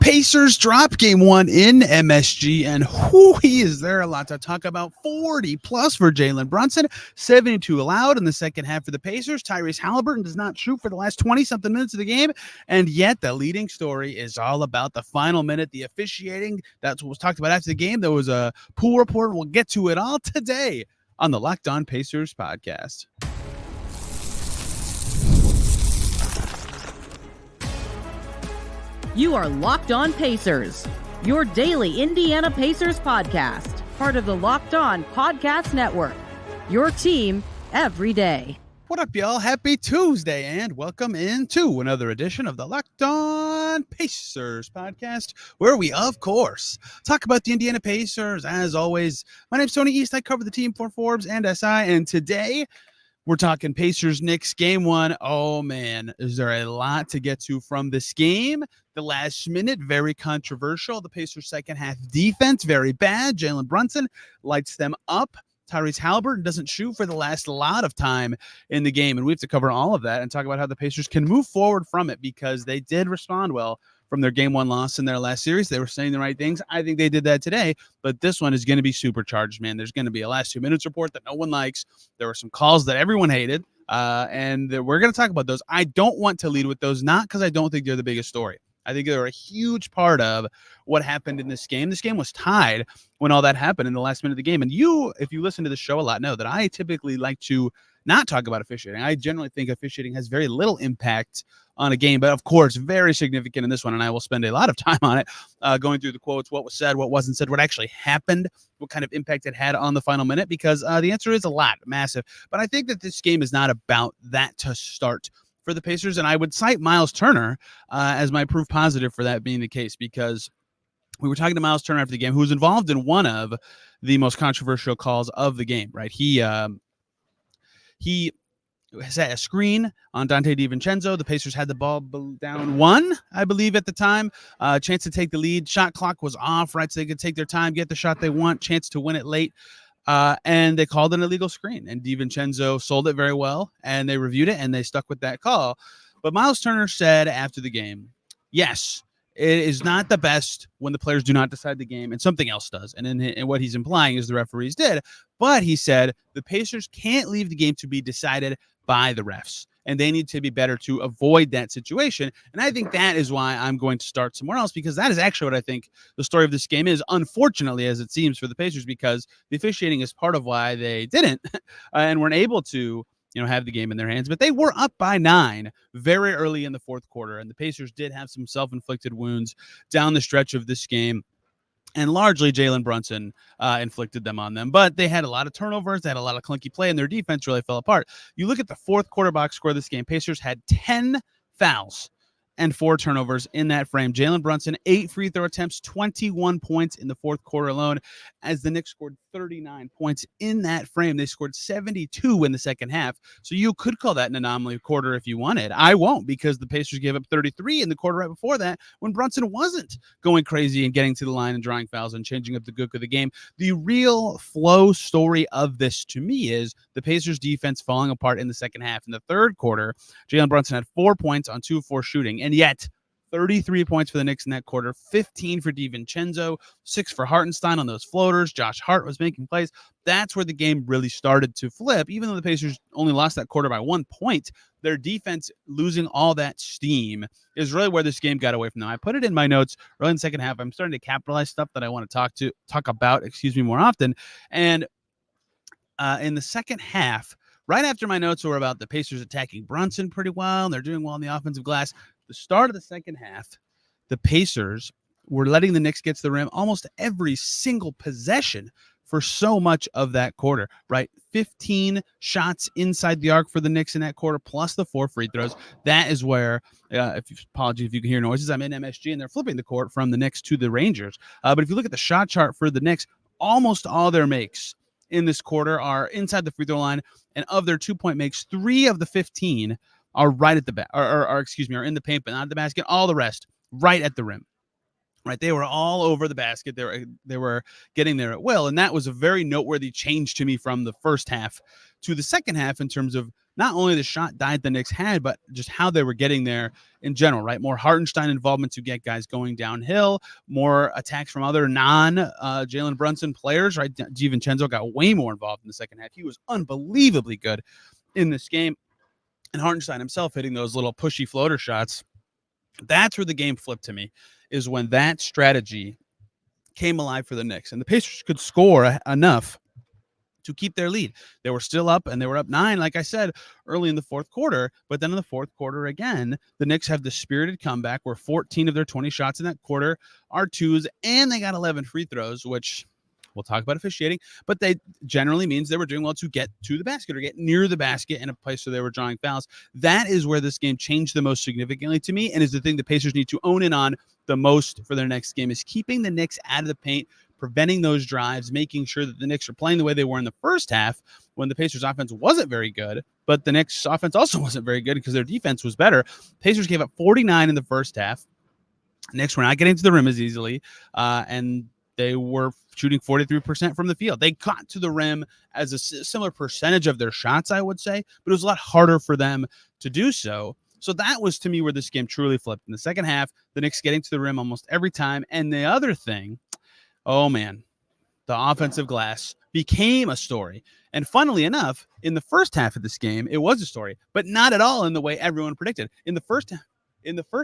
Pacers drop game one in MSG, and is there a lot to talk about. 40 plus for Jalen Brunson, 72 allowed in the second half for the Pacers. Tyrese Haliburton does not shoot for the last 20-something minutes of the game, and yet the leading story is all about the final minute, the officiating. That's what was talked about after the game. There was a pool report. We'll get to it all today on the Locked On Pacers podcast. You are Locked On Pacers, your daily Indiana Pacers podcast, part of the Locked On Podcast Network, your team every day. What up, y'all? Happy Tuesday, and welcome into another edition of the Locked On Pacers podcast, where we, of course, talk about the Indiana Pacers. As always, my name's Tony East. I cover the team for Forbes and SI, and today we're talking Pacers-Knicks game one. Oh, man, is there a lot to get to from this game? The last minute, very controversial. The Pacers' second half defense, very bad. Jalen Brunson lights them up. Tyrese Haliburton doesn't shoot for the last lot of time in the game. And we have to cover all of that and talk about how the Pacers can move forward from it, because they did respond well from their game one loss in their last series. They were saying the right things. I think they did that today, but this one is going to be supercharged, man. There's going to be a last 2 minutes report that no one likes. There were some calls that everyone hated, and we're going to talk about those. I don't want to lead with those, not because I don't think they're the biggest story. I think they're a huge part of what happened in this game. This game was tied when all that happened in the last minute of the game. And you, if you listen to the show a lot, know that I typically like to not talk about officiating. I generally think officiating has very little impact on a game, but of course, very significant in this one. And I will spend a lot of time on it, going through the quotes, what was said, what wasn't said, what actually happened, what kind of impact it had on the final minute, because the answer is a lot, massive. But I think that this game is not about that to start for the Pacers, and I would cite Myles Turner as my proof positive for that being the case, because we were talking to Myles Turner after the game, who was involved in one of the most controversial calls of the game, right? He set a screen on Dante DiVincenzo. The Pacers had the ball down one, I believe, at the time. Chance to take the lead. Shot clock was off, right? So they could take their time, get the shot they want, chance to win it late. And they called an illegal screen, and DiVincenzo sold it very well, and they reviewed it, and they stuck with that call. But Myles Turner said after the game, yes, it is not the best when the players do not decide the game and something else does. And what he's implying is the referees did. But he said the Pacers can't leave the game to be decided by the refs, and they need to be better to avoid that situation. And I think that is why I'm going to start somewhere else, because that is actually what I think the story of this game is, unfortunately, as it seems for the Pacers, because the officiating is part of why they didn't and weren't able to have the game in their hands. But they were up by 9 very early in the fourth quarter, and the Pacers did have some self-inflicted wounds down the stretch of this game. And largely Jalen Brunson inflicted them on them. But they had a lot of turnovers. They had a lot of clunky play, and their defense really fell apart. You look at the fourth quarter box score of this game, Pacers had 10 fouls and 4 turnovers in that frame. Jalen Brunson, 8 free throw attempts, 21 points in the fourth quarter alone, as the Knicks scored 39 points in that frame. They scored 72 in the second half. So you could call that an anomaly quarter if you wanted. I won't, because the Pacers gave up 33 in the quarter right before that, when Brunson wasn't going crazy and getting to the line and drawing fouls and changing up the gook of the game. The real flow story of this to me is the Pacers defense falling apart in the second half. In the third quarter, Jalen Brunson had 4 points on 2 of 4 shooting, and yet 33 points for the Knicks in that quarter, 15 for DiVincenzo, 6 for Hartenstein on those floaters. Josh Hart was making plays. That's where the game really started to flip. Even though the Pacers only lost that quarter by 1 point, their defense losing all that steam is really where this game got away from them. I put it in my notes early in the second half. I'm starting to capitalize stuff that I want to talk about more often. And in the second half, right after my notes were about the Pacers attacking Brunson pretty well, and they're doing well in the offensive glass, the start of the second half, the Pacers were letting the Knicks get to the rim almost every single possession for so much of that quarter, right? 15 shots inside the arc for the Knicks in that quarter, plus the 4 free throws. That is where, apologies if you can hear noises, I'm in MSG, and they're flipping the court from the Knicks to the Rangers. But if you look at the shot chart for the Knicks, almost all their makes in this quarter are inside the free throw line, and of their 2-point makes, 3 of the 15 are right at the are in the paint, but not at the basket. All the rest right at the rim. Right, they were all over the basket. They were getting there at will, and that was a very noteworthy change to me from the first half to the second half in terms of not only the shot diet the Knicks had, but just how they were getting there in general, right? More Hartenstein involvement to get guys going downhill, more attacks from other non-Jalen Brunson players, right? DiVincenzo got way more involved in the second half. He was unbelievably good in this game. And Hartenstein himself hitting those little pushy floater shots. That's where the game flipped to me, is when that strategy came alive for the Knicks. And the Pacers could score enough to keep their lead. They were still up, and they were up 9, like I said, early in the fourth quarter. But then in the fourth quarter again, the Knicks have the spirited comeback where 14 of their 20 shots in that quarter are twos, and they got 11 free throws, which we'll talk about officiating, but they generally means they were doing well to get to the basket or get near the basket in a place where they were drawing fouls. That is where this game changed the most significantly to me, and is the thing the Pacers need to own in on the most for their next game, is keeping the Knicks out of the paint, preventing those drives, making sure that the Knicks are playing the way they were in the first half when the Pacers offense wasn't very good, but the Knicks offense also wasn't very good because their defense was better. Pacers gave up 49 in the first half. Knicks were not getting to the rim as easily, and they were shooting 43% from the field. They got to the rim as a similar percentage of their shots, I would say, but it was a lot harder for them to do so. So that was, to me, where this game truly flipped. In the second half, the Knicks getting to the rim almost every time. And the other thing, oh man, the offensive glass became a story. And funnily enough, in the first half of this game, it was a story, but not at all in the way everyone predicted. In the first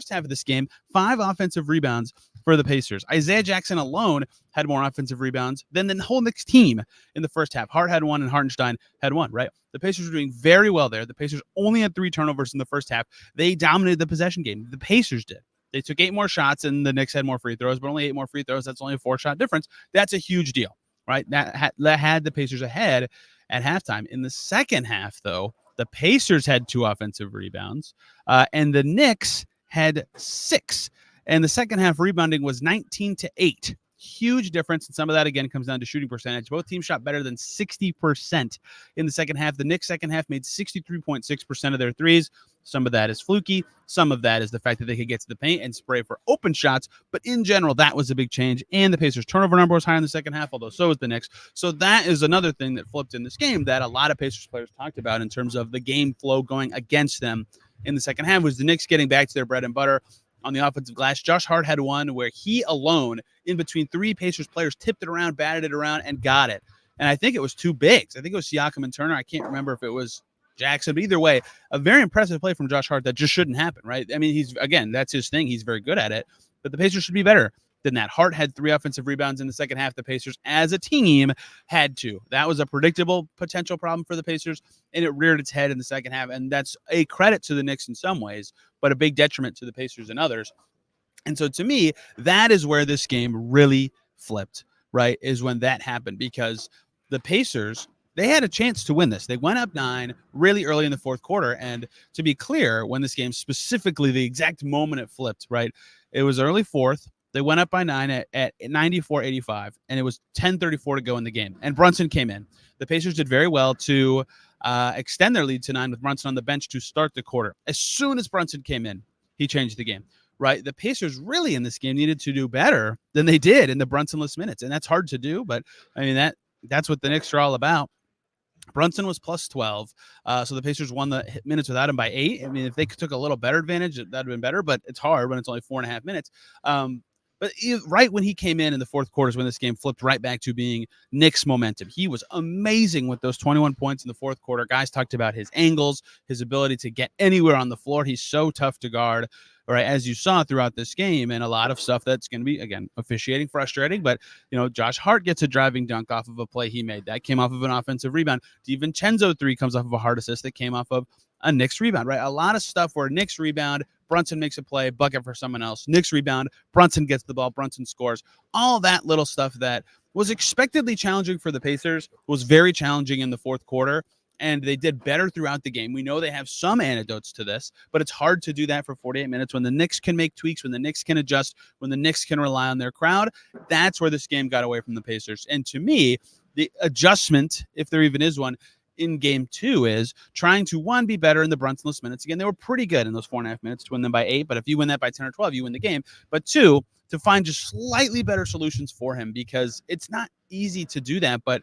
half of this game, 5 offensive rebounds for the Pacers. Isaiah Jackson alone had more offensive rebounds than the whole Knicks team in the first half. Hart had 1 and Hartenstein had 1, right? The Pacers were doing very well there. The Pacers only had 3 turnovers in the first half. They dominated the possession game. The Pacers did. They took 8 more shots, and the Knicks had more free throws, but only 8 more free throws. That's only a 4-shot difference. That's a huge deal, right? That had the Pacers ahead at halftime. In the second half, though, the Pacers had 2 offensive rebounds, and the Knicks had 6. And the second half rebounding was 19-8. Huge difference. And some of that, again, comes down to shooting percentage. Both teams shot better than 60% in the second half. The Knicks second half made 63.6% of their threes. Some of that is fluky. Some of that is the fact that they could get to the paint and spray for open shots. But in general, that was a big change. And the Pacers' turnover number was higher in the second half, although so was the Knicks. So that is another thing that flipped in this game that a lot of Pacers players talked about in terms of the game flow going against them in the second half, was the Knicks getting back to their bread and butter on the offensive glass. Josh Hart had one where he alone, in between 3 Pacers players, tipped it around, batted it around, and got it. And I think it was 2 bigs. I think it was Siakam and Turner. I can't remember if it was Jackson, but either way, a very impressive play from Josh Hart that just shouldn't happen, right? I mean, that's his thing. He's very good at it, but the Pacers should be better than that. Hart had 3 offensive rebounds in the second half. The Pacers, as a team, had 2. That was a predictable potential problem for the Pacers, and it reared its head in the second half, and that's a credit to the Knicks in some ways, but a big detriment to the Pacers in others. And so to me, that is where this game really flipped, right, is when that happened, because the Pacers, they had a chance to win this. They went up 9 really early in the fourth quarter. And to be clear, when this game, specifically the exact moment it flipped, right, it was early fourth. They went up by 9 at 94-85, and it was 10:34 to go in the game. And Brunson came in. The Pacers did very well to extend their lead to 9 with Brunson on the bench to start the quarter. As soon as Brunson came in, he changed the game, right? The Pacers really in this game needed to do better than they did in the Brunsonless minutes. And that's hard to do, but I mean, that's what the Knicks are all about. Brunson was plus 12, so the Pacers won the minutes without him by 8. I mean, if they took a little better advantage, that would have been better, but it's hard when it's only 4.5 minutes. But right when he came in the fourth quarter is when this game flipped right back to being Knicks momentum. He was amazing with those 21 points in the fourth quarter. Guys talked about his angles, his ability to get anywhere on the floor. He's so tough to guard, right, as you saw throughout this game, and a lot of stuff that's going to be, again, officiating frustrating. But, Josh Hart gets a driving dunk off of a play he made. That came off of an offensive rebound. DiVincenzo 3 comes off of a hard assist that came off of a Knicks rebound, right? A lot of stuff where Knicks rebound, Brunson makes a play, bucket for someone else. Knicks rebound, Brunson gets the ball, Brunson scores. All that little stuff that was expectedly challenging for the Pacers was very challenging in the fourth quarter, and they did better throughout the game. We know they have some antidotes to this, but it's hard to do that for 48 minutes when the Knicks can make tweaks, when the Knicks can adjust, when the Knicks can rely on their crowd. That's where this game got away from the Pacers. And to me, the adjustment, if there even is one, in game 2 is trying to, 1, be better in the Brunsonless minutes. Again, they were pretty good in those 4.5 minutes to win them by 8, but if you win that by 10 or 12, you win the game. But 2, to find just slightly better solutions for him, because it's not easy to do that. But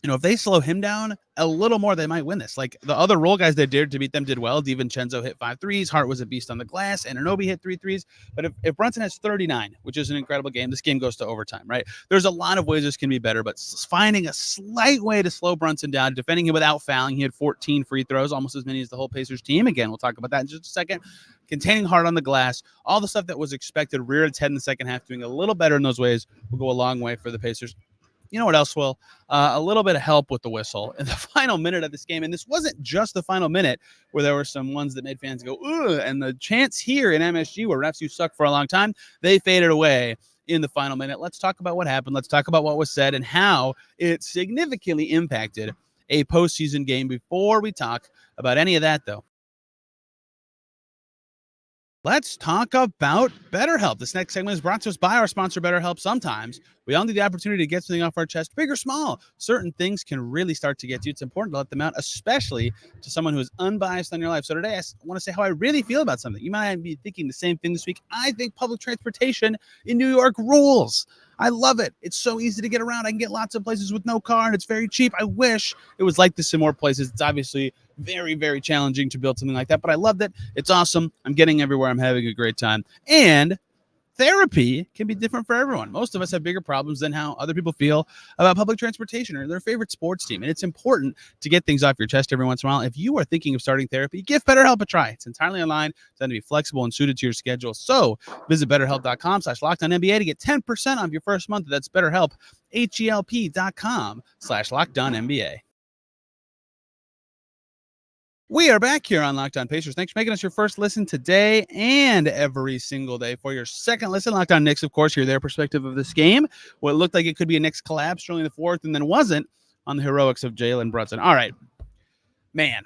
if they slow him down a little more, they might win this. Like the other role guys that dared to beat them did well. DiVincenzo hit 5 threes. Hart was a beast on the glass. And Anunoby hit 3 threes. But if Brunson has 39, which is an incredible game, this game goes to overtime, right? There's a lot of ways this can be better, but finding a slight way to slow Brunson down, defending him without fouling. He had 14 free throws, almost as many as the whole Pacers team. Again, we'll talk about that in just a second. Containing Hart on the glass, all the stuff that was expected, rear its head in the second half, doing a little better in those ways will go a long way for the Pacers. You know what else will? A little bit of help with the whistle in the final minute of this game. And this wasn't just the final minute where there were some ones that made fans go, ugh. And the chance here in MSG where refs, you suck for a long time, they faded away in the final minute. Let's talk about what happened. Let's talk about what was said and how it significantly impacted a postseason game. Before we talk about any of that, though, let's talk about BetterHelp. This next segment is brought to us by our sponsor, BetterHelp. Sometimes we all need the opportunity to get something off our chest, big or small. Certain things can really start to get to you. It's important to let them out, especially to someone who is unbiased on your life. So today I want to say how I really feel about something. You might be thinking the same thing this week. I think public transportation in New York rules. I love it. It's so easy to get around. I can get lots of places with no car, and it's very cheap. I wish it was like this in more places. It's obviously very, very challenging to build something like that, but I loved it. It's awesome. I'm getting everywhere. I'm having a great time. And therapy can be different for everyone. Most of us have bigger problems than how other people feel about public transportation or their favorite sports team. And it's important to get things off your chest every once in a while. If you are thinking of starting therapy, give BetterHelp a try. It's entirely online, designed to be flexible and suited to your schedule. So visit BetterHelp.com/LockedOnNBA to get 10% off your first month. That's BetterHelp, HELP.com/LockedOnNBA. We are back here on Locked On Pacers. Thanks for making us your first listen today and every single day. For your second listen, Locked On Knicks, of course, hear their perspective of this game. What looked like it could be a Knicks collapse early in the fourth and then wasn't, on the heroics of Jalen Brunson. All right. Man,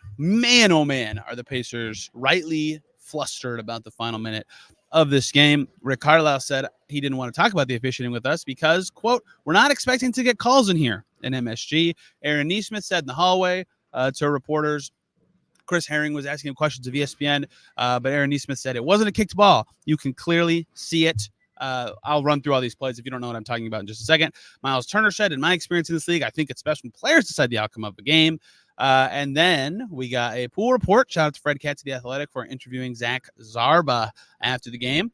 oh man, are the Pacers rightly flustered about the final minute of this game. Rick Carlisle said he didn't want to talk about the officiating with us because, quote, we're not expecting to get calls in here in MSG. Aaron Nesmith said in the hallway to reporters. Chris Herring was asking him questions of ESPN, but Aaron Nesmith said it wasn't a kicked ball. You can clearly see it. I'll run through all these plays if you don't know what I'm talking about in just a second. Myles Turner said, in my experience in this league, I think it's best when players decide the outcome of the game. And then we got a pool report. Shout out to Fred Katz of The Athletic for interviewing Zach Zarba after the game.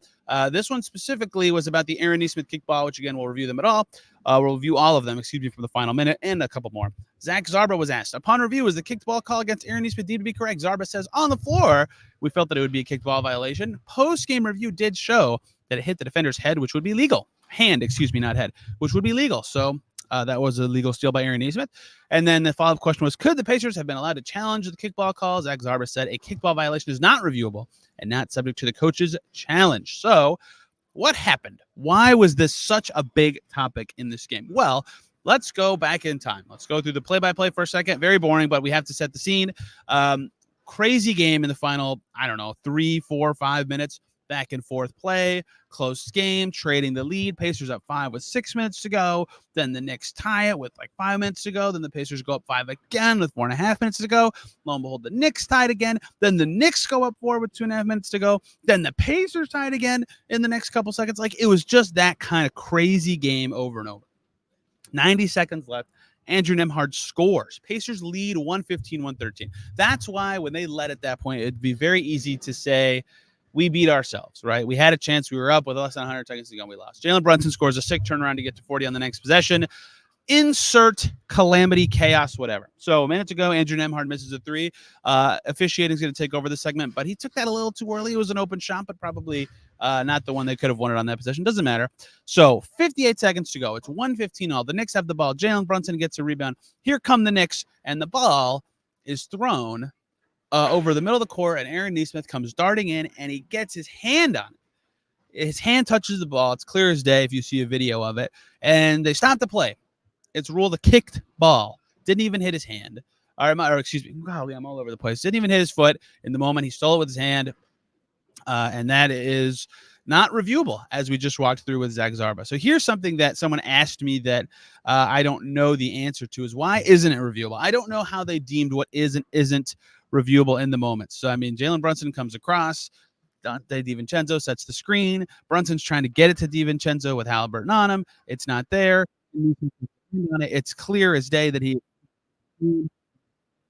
This one specifically was about the Aaron Nesmith kickball, which again, we'll review them at all. We'll review all of them, from the final minute and a couple more. Zach Zarba was asked, upon review, is the kicked ball call against Aaron Nesmith deemed to be correct? Zarba says, on the floor, we felt that it would be a kicked ball violation. Post-game review did show that it hit the defender's head, which would be legal. Hand, not head, which would be legal. So that was a legal steal by Aaron Nesmith. And then the follow-up question was, could the Pacers have been allowed to challenge the kickball call? Zach Zarba said a kickball violation is not reviewable and not subject to the coach's challenge. So what happened? Why was this such a big topic in this game? Well, let's go back in time. Let's go through the play-by-play for a second. Very boring, but we have to set the scene. Crazy game in the final, 3, 4, 5 minutes. Back and forth play, close game, trading the lead. Pacers up 5 with 6 minutes to go. Then the Knicks tie it with 5 minutes to go. Then the Pacers go up 5 again with 4.5 minutes to go. Lo and behold, the Knicks tied again. Then the Knicks go up 4 with 2.5 minutes to go. Then the Pacers tied again in the next couple seconds. It was just that kind of crazy game over and over. 90 seconds left. Andrew Nembhard scores. Pacers lead 115-113. That's why when they led at that point, it'd be very easy to say, we beat ourselves, right? We had a chance. We were up with less than 100 seconds to go, and we lost. Jalen Brunson scores a sick turnaround to get to 40 on the next possession. Insert calamity, chaos, whatever. So a minute to go, Andrew Nembhard misses a 3. Officiating is going to take over the segment, but he took that a little too early. It was an open shot, but probably not the one they could have won it on that possession. Doesn't matter. So 58 seconds to go. It's 1:15 all. The Knicks have the ball. Jalen Brunson gets a rebound. Here come the Knicks, and the ball is thrown over the middle of the court, and Aaron Nesmith comes darting in, and he gets his hand on it. His hand touches the ball. It's clear as day if you see a video of it. And they stop the play. It's ruled a kicked ball. Didn't even hit his hand. Golly, I'm all over the place. Didn't even hit his foot in the moment. He stole it with his hand. And that is not reviewable, as we just walked through with Zach Zarba. So here's something that someone asked me that I don't know the answer to is, why isn't it reviewable? I don't know how they deemed what isn't reviewable in the moment. So, Jalen Brunson comes across. Dante DiVincenzo sets the screen. Brunson's trying to get it to DiVincenzo with Haliburton on him. It's not there. on it. It's clear as day that he, and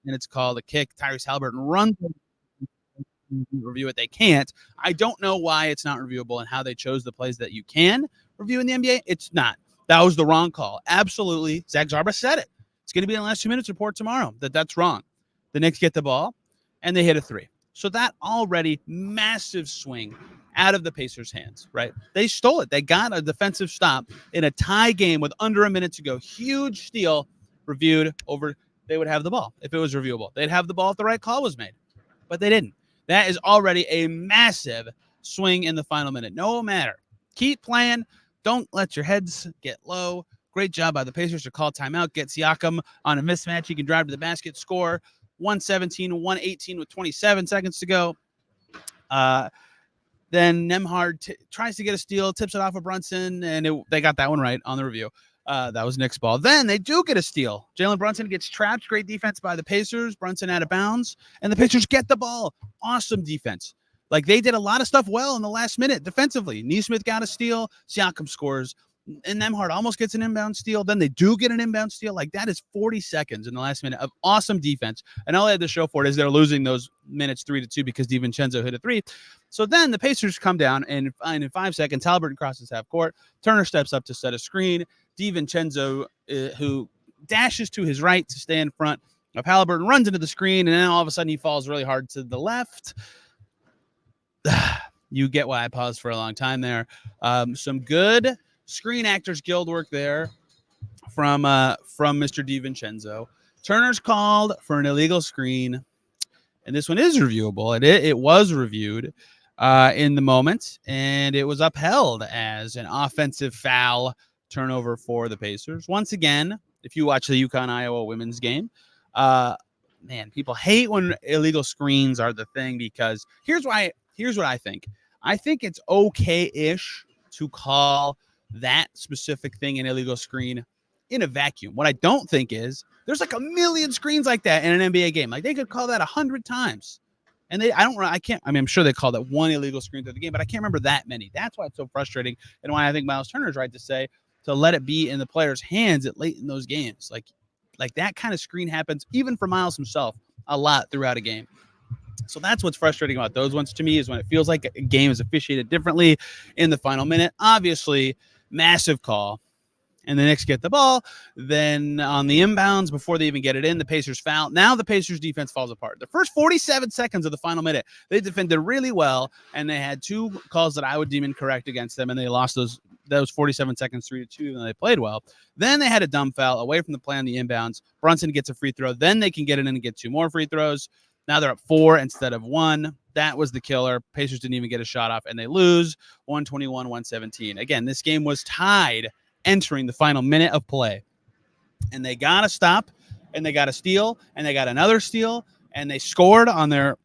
it's called a kick. Tyrese Haliburton runs review it. They can't. I don't know why it's not reviewable and how they chose the plays that you can review in the NBA. It's not. That was the wrong call. Absolutely. Zach Zarba said it. It's going to be in the last 2 minutes report tomorrow that's wrong. The Knicks get the ball and they hit a three. So that already massive swing out of the Pacers' hands, right? They stole it. They got a defensive stop in a tie game with under a minute to go. Huge steal reviewed over. They would have the ball if it was reviewable. They'd have the ball if the right call was made, but they didn't. That is already a massive swing in the final minute. No matter. Keep playing. Don't let your heads get low. Great job by the Pacers to call timeout, get Siakam on a mismatch. He can drive to the basket, score 117-118 with 27 seconds to go. Then Nembhard tries to get a steal, tips it off of Brunson, and they got that one right on the review. That was Knicks ball. Then they do get a steal. Jalen Brunson gets trapped. Great defense by the Pacers. Brunson out of bounds, and the Pacers get the ball. Awesome defense. Like, they did a lot of stuff well in the last minute defensively. Nesmith got a steal. Siakam scores. And Nembhard almost gets an inbound steal. Then they do get an inbound steal. Like, that is 40 seconds in the last minute of awesome defense. And all they had to show for it is they're losing those minutes 3-2 because DiVincenzo hit a three. So then the Pacers come down, and in 5 seconds, Haliburton crosses half court. Turner steps up to set a screen. DiVincenzo, who dashes to his right to stay in front of Haliburton, runs into the screen, and then all of a sudden he falls really hard to the left. You get why I paused for a long time there. Some good Screen Actors Guild work there from Mr. DiVincenzo. Turner's called for an illegal screen, and this one is reviewable. It was reviewed in the moment, and it was upheld as an offensive foul turnover for the Pacers. Once again, if you watch the UConn-Iowa women's game, man, people hate when illegal screens are the thing, because here's what I think. I think it's okay-ish to call that specific thing an illegal screen in a vacuum. What I don't think is there's like a million screens like that in an NBA game. Like, they could call that 100 times. And I'm sure they call that one illegal screen through the game, but I can't remember that many. That's why it's so frustrating, and why I think Myles Turner is right to say to let it be in the players' hands at late in those games. Like that kind of screen happens even for Myles himself a lot throughout a game. So that's what's frustrating about those ones to me, is when it feels like a game is officiated differently in the final minute. Obviously, massive call, and the Knicks get the ball. Then on the inbounds, before they even get it in, the Pacers foul. Now the Pacers defense falls apart. The first 47 seconds of the final minute, they defended really well, and they had two calls that I would deem incorrect against them, and they lost those 47 seconds 3-2, and they played well. Then they had a dumb foul away from the play on the inbounds. Brunson gets a free throw. Then they can get it in and get two more free throws. Now they're up 4 instead of 1. That was the killer. Pacers didn't even get a shot off, and they lose 121-117. Again, this game was tied entering the final minute of play, and they got a stop, and they got a steal, and they got another steal, and they scored on their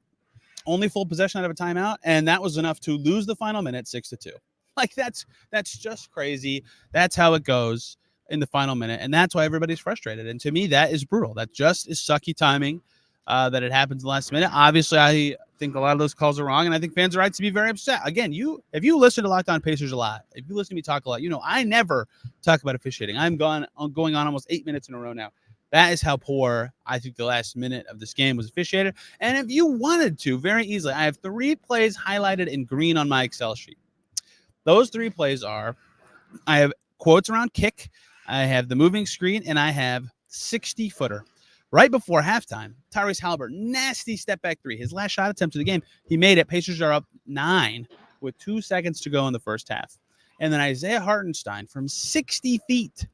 only full possession out of a timeout, and that was enough to lose the final minute 6-2. Like, that's just crazy. That's how it goes in the final minute, and that's why everybody's frustrated. And to me, that is brutal. That just is sucky timing. That it happens in the last minute. Obviously, I think a lot of those calls are wrong, and I think fans are right to be very upset. Again, if you listen to Locked On Pacers a lot, if you listen to me talk a lot, I never talk about officiating. I'm going on almost 8 minutes in a row now. That is how poor I think the last minute of this game was officiated. And if you wanted to, very easily, I have 3 plays highlighted in green on my Excel sheet. Those 3 plays are, I have quotes around kick, I have the moving screen, and I have 60-footer. Right before halftime, Tyrese Haliburton, nasty step-back 3. His last shot attempt of the game, he made it. Pacers are up 9 with 2 seconds to go in the first half. And then Isaiah Hartenstein from 60 feet.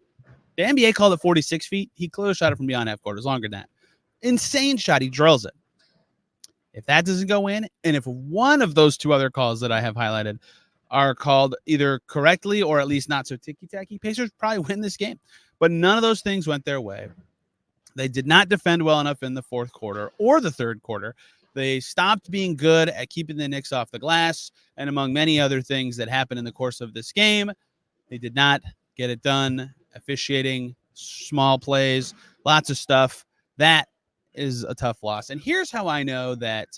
The NBA called it 46 feet. He clearly shot it from beyond half court. It was longer than that. Insane shot. He drills it. If that doesn't go in, and if one of those 2 other calls that I have highlighted are called either correctly or at least not so ticky-tacky, Pacers probably win this game. But none of those things went their way. They did not defend well enough in the fourth quarter or the third quarter. They stopped being good at keeping the Knicks off the glass, and among many other things that happened in the course of this game, they did not get it done. Officiating, small plays, lots of stuff. That is a tough loss. And here's how I know that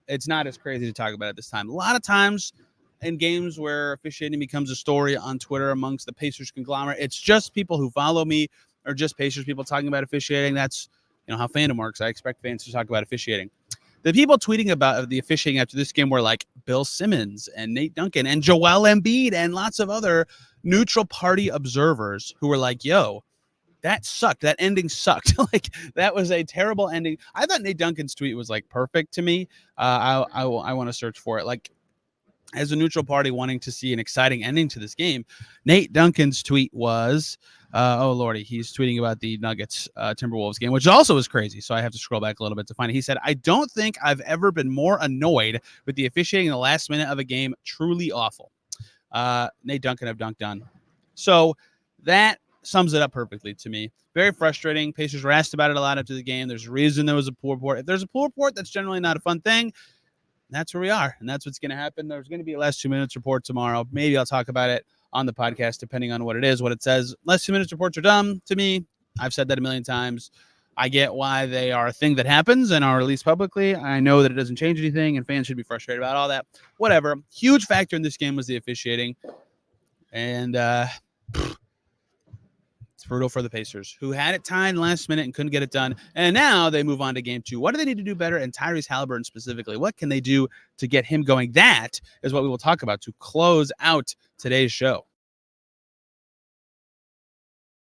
it's not as crazy to talk about at this time. A lot of times in games where officiating becomes a story on Twitter amongst the Pacers conglomerate, it's just people who follow me or just Pacers people talking about officiating. That's how fandom works. I expect fans to talk about officiating. The people tweeting about the officiating after this game were like Bill Simmons and Nate Duncan and Joel Embiid and lots of other neutral party observers who were like, yo, that sucked. That ending sucked. Like, that was a terrible ending. I thought Nate Duncan's tweet was like perfect to me. I want to search for it. Like, as a neutral party wanting to see an exciting ending to this game, Nate Duncan's tweet was, oh lordy, he's tweeting about the Nuggets Timberwolves game, which also is crazy. So I have to scroll back a little bit to find it. He said, I don't think I've ever been more annoyed with the officiating in the last minute of a game. Truly awful. Nate Duncan have dunked on. So that sums it up perfectly to me. Very frustrating. Pacers were asked about it a lot after the game. There's a reason there was a pool report. If there's a pool report, that's generally not a fun thing. That's where we are, and that's what's going to happen. There's going to be a last 2 minutes report tomorrow. Maybe I'll talk about it on the podcast, depending on what it is, what it says. Last 2 minutes reports are dumb to me. I've said that a million times. I get why they are a thing that happens and are released publicly. I know that it doesn't change anything, and fans should be frustrated about all that. Whatever. Huge factor in this game was the officiating, and it's brutal for the Pacers, who had it tied last minute and couldn't get it done. And now they move on to game 2. What do they need to do better? And Tyrese Haliburton specifically, what can they do to get him going? That is what we will talk about to close out today's show.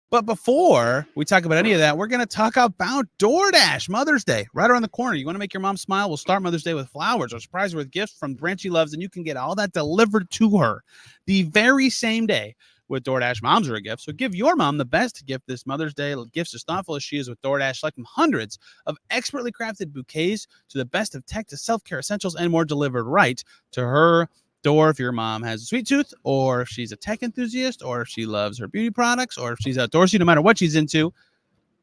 But before we talk about any of that, we're going to talk about DoorDash. Mother's Day, right around the corner. You want to make your mom smile? We'll start Mother's Day with flowers or surprise her with gifts from brands she loves, and you can get all that delivered to her the very same day. With DoorDash, moms are a gift. So give your mom the best gift this Mother's Day. Gifts as thoughtful as she is with DoorDash. Select from hundreds of expertly crafted bouquets to the best of tech to self-care essentials and more delivered right to her door. If your mom has a sweet tooth, or if she's a tech enthusiast, or if she loves her beauty products, or if she's outdoorsy, no matter what she's into,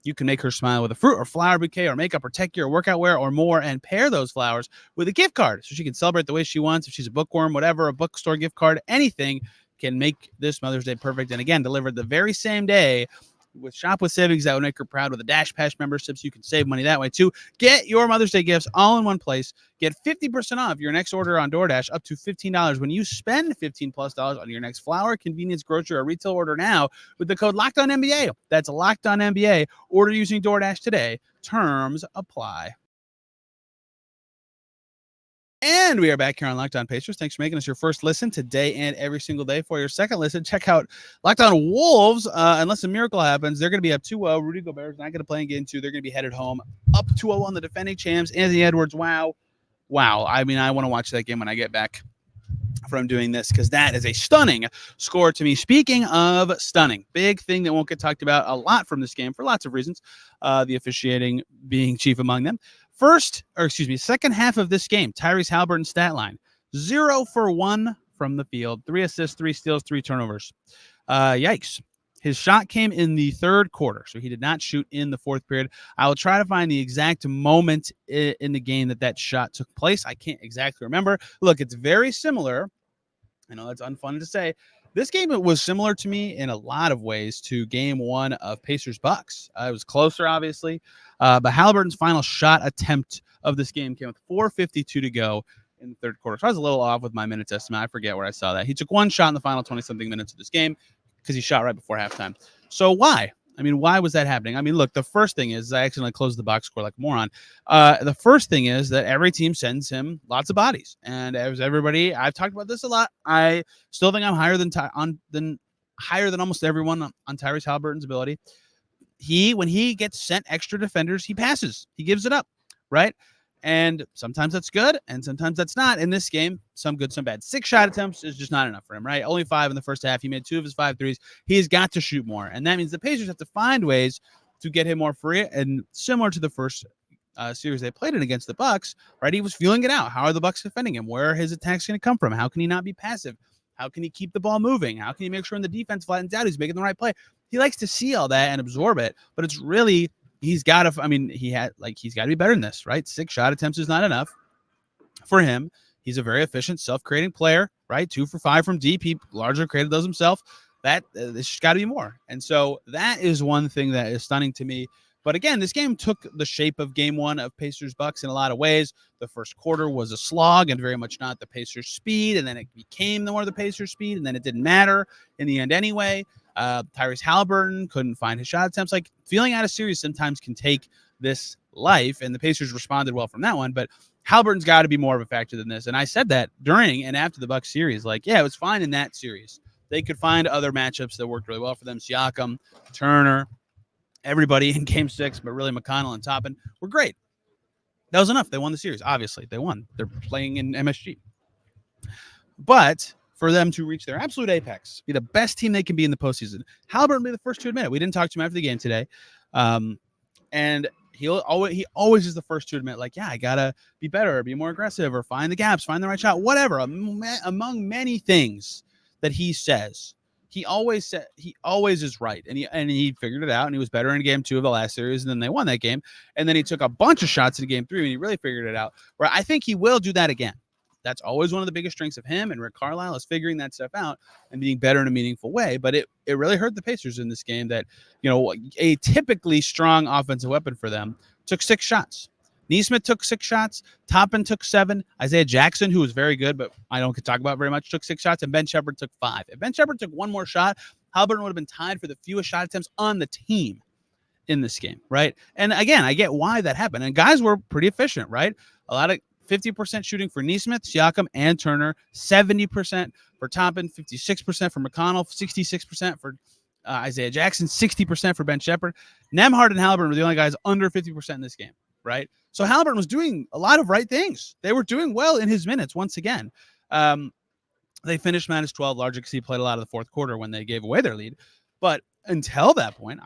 you can make her smile with a fruit or flower bouquet or makeup or tech gear or workout wear or more, and pair those flowers with a gift card so she can celebrate the way she wants. If she's a bookworm, whatever, a bookstore gift card, anything can make this Mother's Day perfect. And again, delivered the very same day with Shop with Savings that would make her proud with a Dash Pass membership. So you can save money that way too. Get your Mother's Day gifts all in one place. Get 50% off your next order on DoorDash, up to $15 when you spend $15+ on your next flower, convenience, grocery, or retail order now with the code LOCKEDONNBA. That's LOCKEDONNBA. Order using DoorDash today. Terms apply. And we are back here on Locked On Pacers. Thanks for making us your first listen today and every single day. For your second listen, check out Locked On Wolves. Unless a miracle happens, they're going to be up 2-0. Rudy Gobert is not going to play in game 2. They're going to be headed home up 2-0 on the defending champs. Anthony Edwards, wow. I mean, I want to watch that game when I get back from doing this, because that is a stunning score to me. Speaking of stunning, big thing that won't get talked about a lot from this game for lots of reasons, the officiating being chief among them. Second half of this game, Tyrese Haliburton's stat line, 0 for 1 from the field, 3 assists, 3 steals, 3 turnovers. Yikes. His shot came in the third quarter, so he did not shoot in the fourth period. I will try to find the exact moment in the game that shot took place. I can't exactly remember. Look, it's very similar. I know that's unfun to say. This game was similar to me in a lot of ways to game 1 of Pacers-Bucks. It was closer, obviously, but Haliburton's final shot attempt of this game came with 4:52 to go in the third quarter. So I was a little off with my minutes estimate. I forget where I saw that. He took one shot in the final 20-something minutes of this game because he shot right before halftime. So why? I mean, why was that happening? I mean, look, the first thing is I accidentally closed the box score like a moron. The first thing is that every team sends him lots of bodies. And as everybody, I've talked about this a lot. I still think I'm higher than almost everyone on Tyrese Haliburton's ability. When he gets sent extra defenders, he passes. He gives it up, right? And sometimes that's good, and sometimes that's not. In this game, some good, some bad. 6 shot attempts is just not enough for him, right? Only 5 in the first half. He made 2 of his 5 threes. He's got to shoot more, and that means the Pacers have to find ways to get him more free. And similar to the first series they played in against the Bucks, right? He was feeling it out. How are the Bucks defending him? Where are his attacks going to come from? How can he not be passive? How can he keep the ball moving? How can he make sure when the defense flattens out, he's making the right play? He likes to see all that and absorb it, but it's really he's got to be better than this, right? 6 shot attempts is not enough for him. He's a very efficient, self-creating player, right? 2 for 5 from deep. He largely created those himself. This just got to be more. And so that is one thing that is stunning to me. But again, this game took the shape of game 1 of Pacers-Bucks in a lot of ways. The first quarter was a slog and very much not the Pacers' speed. And then it became one of the Pacers' speed. And then it didn't matter in the end anyway. Tyrese Haliburton couldn't find his shot attempts. Like, feeling out of series sometimes can take this life, and the Pacers responded well from that one. But Haliburton's got to be more of a factor than this. And I said that during and after the Bucks series. Like, yeah, it was fine in that series. They could find other matchups that worked really well for them. Siakam, Turner, everybody in Game 6, but really McConnell and Toppin were great. That was enough. They won the series. Obviously, they won. They're playing in MSG. But for them to reach their absolute apex, be the best team they can be in the postseason, Haliburton be the first to admit it. We didn't talk to him after the game today. And he always is the first to admit, like, yeah, I got to be better, or be more aggressive, or find the gaps, find the right shot, whatever. Among many things that he says, he always is right. And he figured it out, and he was better in game 2 of the last series, and then they won that game. And then he took a bunch of shots in game 3, and he really figured it out, where I think he will do that again. That's always one of the biggest strengths of him and Rick Carlisle, is figuring that stuff out and being better in a meaningful way. But it really hurt the Pacers in this game that, a typically strong offensive weapon for them took 6 shots. Nesmith took 6 shots. Toppin took 7. Isaiah Jackson, who was very good, but I don't talk about very much, took 6 shots. And Ben Shepherd took 5. If Ben Shepherd took one more shot, Haliburton would have been tied for the fewest shot attempts on the team in this game, right? And again, I get why that happened. And guys were pretty efficient, right? A lot of 50% shooting for Nesmith, Siakam, and Turner, 70% for Toppin, 56% for McConnell, 66% for Isaiah Jackson, 60% for Ben Shepherd. Nembhard and Haliburton were the only guys under 50% in this game, right? So Haliburton was doing a lot of right things. They were doing well in his minutes once again. They finished -12, largely because he played a lot of the fourth quarter when they gave away their lead. But until that point,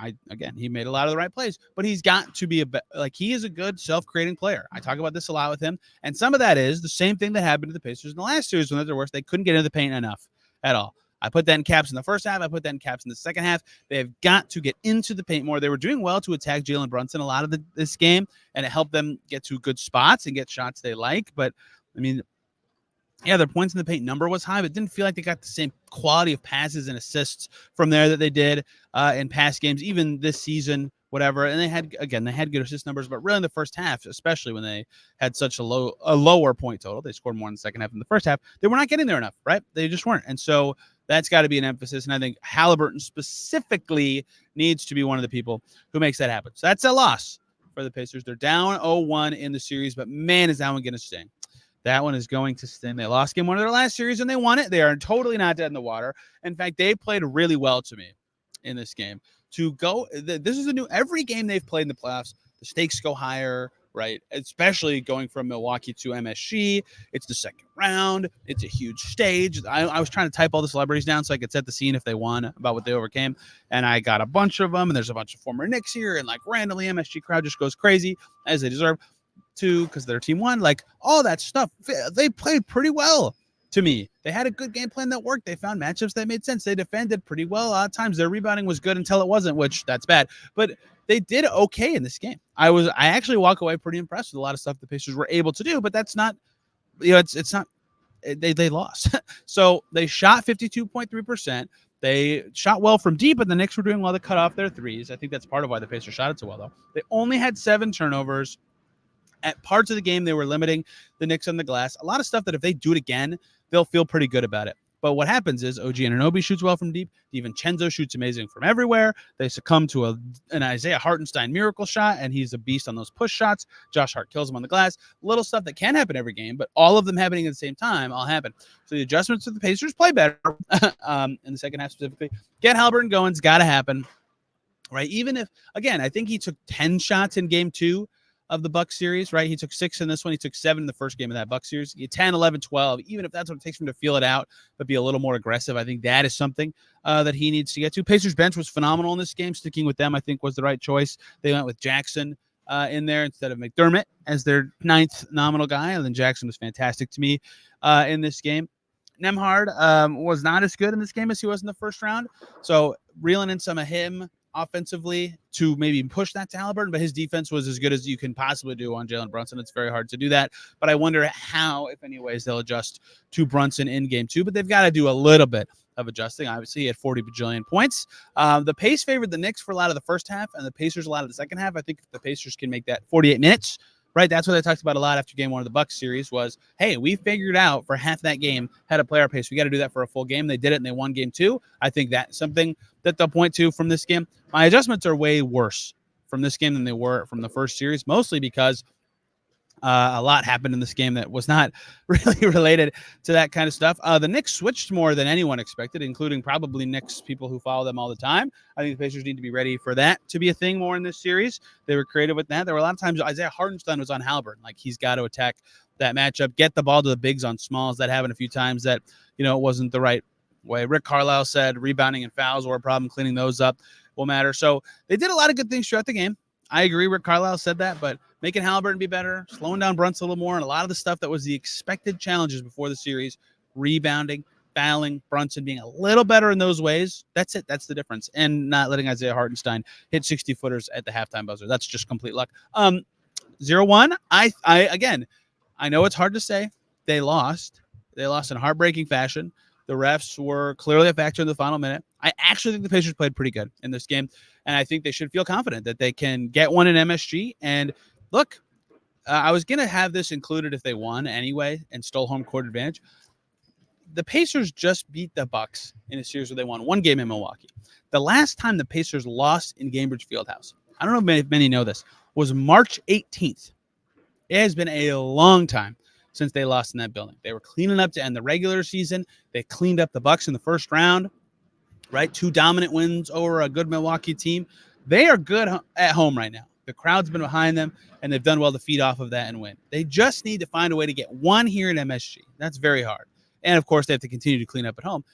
he made a lot of the right plays, but he's got to be he is a good self-creating player. I talk about this a lot with him, and some of that is the same thing that happened to the Pacers in the last series when they were worse. They couldn't get into the paint enough at all. I put that in caps in the first half. I put that in caps in the second half. They have got to get into the paint more. They were doing well to attack Jalen Brunson a lot of this game, and it helped them get to good spots and get shots they like. But, I mean, yeah, their points in the paint number was high, but it didn't feel like they got the same quality of passes and assists from there that they did in past games, even this season, whatever. And they had good assist numbers, but really in the first half, especially when they had such a lower point total, they scored more in the second half than the first half. They were not getting there enough, right? They just weren't. And so that's got to be an emphasis. And I think Haliburton specifically needs to be one of the people who makes that happen. So that's a loss for the Pacers. They're down 0-1 in the series, but man, is that one going to sting. That one is going to sting. They lost game 1 of their last series and they won it. They are totally not dead in the water. In fact, they played really well to me in this game. This is every game they've played in the playoffs, the stakes go higher, right? Especially going from Milwaukee to MSG. It's the second round. It's a huge stage. I was trying to type all the celebrities down so I could set the scene if they won, about what they overcame. And I got a bunch of them. And there's a bunch of former Knicks here. And randomly MSG crowd just goes crazy, as they deserve to, because their team won. All that stuff, they played pretty well to me. They had a good game plan that worked. They found matchups that made sense. They defended pretty well. A lot of times their rebounding was good until it wasn't, which that's bad. But they did okay in this game. I actually walk away pretty impressed with a lot of stuff the Pacers were able to do, but that's not, it's not, they lost. So they shot 52.3%. They shot well from deep, but the Knicks were doing well to cut off their threes. I think that's part of why the Pacers shot it so well, though. They only had 7 turnovers. At parts of the game, they were limiting the Knicks on the glass. A lot of stuff that if they do it again, they'll feel pretty good about it. But what happens is OG Anunoby shoots well from deep. DiVincenzo shoots amazing from everywhere. They succumb to an Isaiah Hartenstein miracle shot, and he's a beast on those push shots. Josh Hart kills him on the glass. Little stuff that can happen every game, but all of them happening at the same time all happen. So the adjustments to the Pacers play better in the second half specifically. Get Haliburton going. It's got to happen, right? Even if, again, I think he took 10 shots in game 2 of the Bucks series, right? He took 6 in this one. He took 7 in the first game of that Bucks series. 10, 11, 12, even if that's what it takes for him to feel it out, but be a little more aggressive. I think that is something that he needs to get to. Pacers bench was phenomenal in this game. Sticking with them, I think, was the right choice. They went with Jackson in there instead of McDermott as their 9th nominal guy. And then Jackson was fantastic to me in this game. Nembhard was not as good in this game as he was in the first round. So reeling in some of him offensively to maybe push that to Haliburton, but his defense was as good as you can possibly do on Jalen Brunson. It's very hard to do that, but I wonder how, if any ways, they'll adjust to Brunson in game 2, but they've got to do a little bit of adjusting. Obviously, he had 40 bajillion points. The pace favored the Knicks for a lot of the first half and the Pacers a lot of the second half. I think if the Pacers can make that 48 minutes right? That's what I talked about a lot after game 1 of the Bucks series was, hey, we figured out for half that game how to play our pace. We got to do that for a full game. They did it, and they won game 2. I think that's something that they'll point to from this game. My adjustments are way worse from this game than they were from the first series, mostly because a lot happened in this game that was not really related to that kind of stuff. The Knicks switched more than anyone expected, including probably Knicks people who follow them all the time. I think the Pacers need to be ready for that to be a thing more in this series. They were creative with that. There were a lot of times Isaiah Hartenstein was on Haliburton. Like, he's got to attack that matchup, get the ball to the bigs on smalls. That happened a few times that, it wasn't the right way. Rick Carlisle said rebounding and fouls were a problem. Cleaning those up will matter. So they did a lot of good things throughout the game. I agree. Rick Carlisle said that, but making Haliburton be better, slowing down Brunson a little more, and a lot of the stuff that was the expected challenges before the series, rebounding, fouling, Brunson being a little better in those ways. That's it. That's the difference. And not letting Isaiah Hartenstein hit 60-footers at the halftime buzzer. That's just complete luck. 0-1. Again, I know it's hard to say. They lost. They lost in heartbreaking fashion. The refs were clearly a factor in the final minute. I actually think the Pacers played pretty good in this game, and I think they should feel confident that they can get one in MSG. And look, I was going to have this included if they won anyway and stole home court advantage. The Pacers just beat the Bucks in a series where they won one game in Milwaukee. The last time the Pacers lost in Gainbridge Fieldhouse, I don't know if many know this, was March 18th. It has been a long time since they lost in that building. They were cleaning up to end the regular season. They cleaned up the Bucks in the first round, right? 2 dominant wins over a good Milwaukee team. They are good at home right now. The crowd's been behind them, and they've done well to feed off of that and win. They just need to find a way to get one here at MSG. That's very hard. And, of course, they have to continue to clean up at home.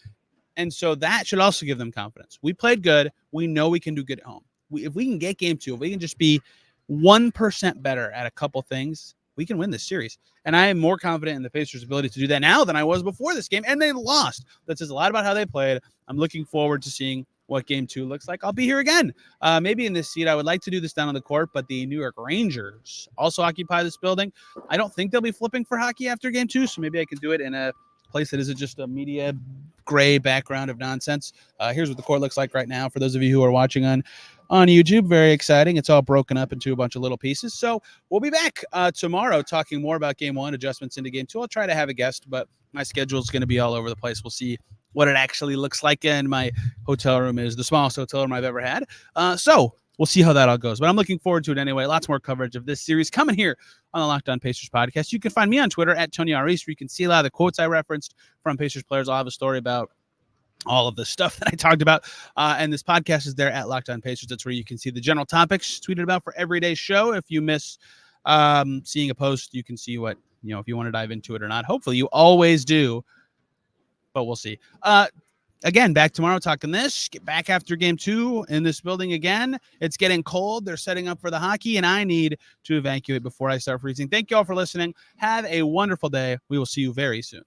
And so that should also give them confidence. We played good. We know we can do good at home. If we can get game 2, if we can just be 1% better at a couple things, we can win this series. And I am more confident in the Pacers' ability to do that now than I was before this game. And they lost. That says a lot about how they played. I'm looking forward to seeing what game 2 looks like. I'll be here again. Maybe in this seat. I would like to do this down on the court, but the New York Rangers also occupy this building. I don't think they'll be flipping for hockey after game 2, so maybe I can do it in a place that isn't just a media gray background of nonsense. Here's what the court looks like right now for those of you who are watching on YouTube. Very exciting. It's all broken up into a bunch of little pieces. So we'll be back tomorrow talking more about game 1, adjustments into game 2. I'll try to have a guest, but my schedule is going to be all over the place. We'll see what it actually looks like. And my hotel room is the smallest hotel room I've ever had. So we'll see how that all goes. But I'm looking forward to it anyway. Lots more coverage of this series coming here on the Locked On Pacers podcast. You can find me on Twitter at Tony Arias, where you can see a lot of the quotes I referenced from Pacers players. I'll have a story about all of the stuff that I talked about. And this podcast is there at Locked On Pacers. That's where you can see the general topics tweeted about for everyday show. If you miss seeing a post, you can see what, if you want to dive into it or not. Hopefully you always do, but we'll see. Again, back tomorrow talking this. Get back after game 2 in this building again. It's getting cold. They're setting up for the hockey, and I need to evacuate before I start freezing. Thank you all for listening. Have a wonderful day. We will see you very soon.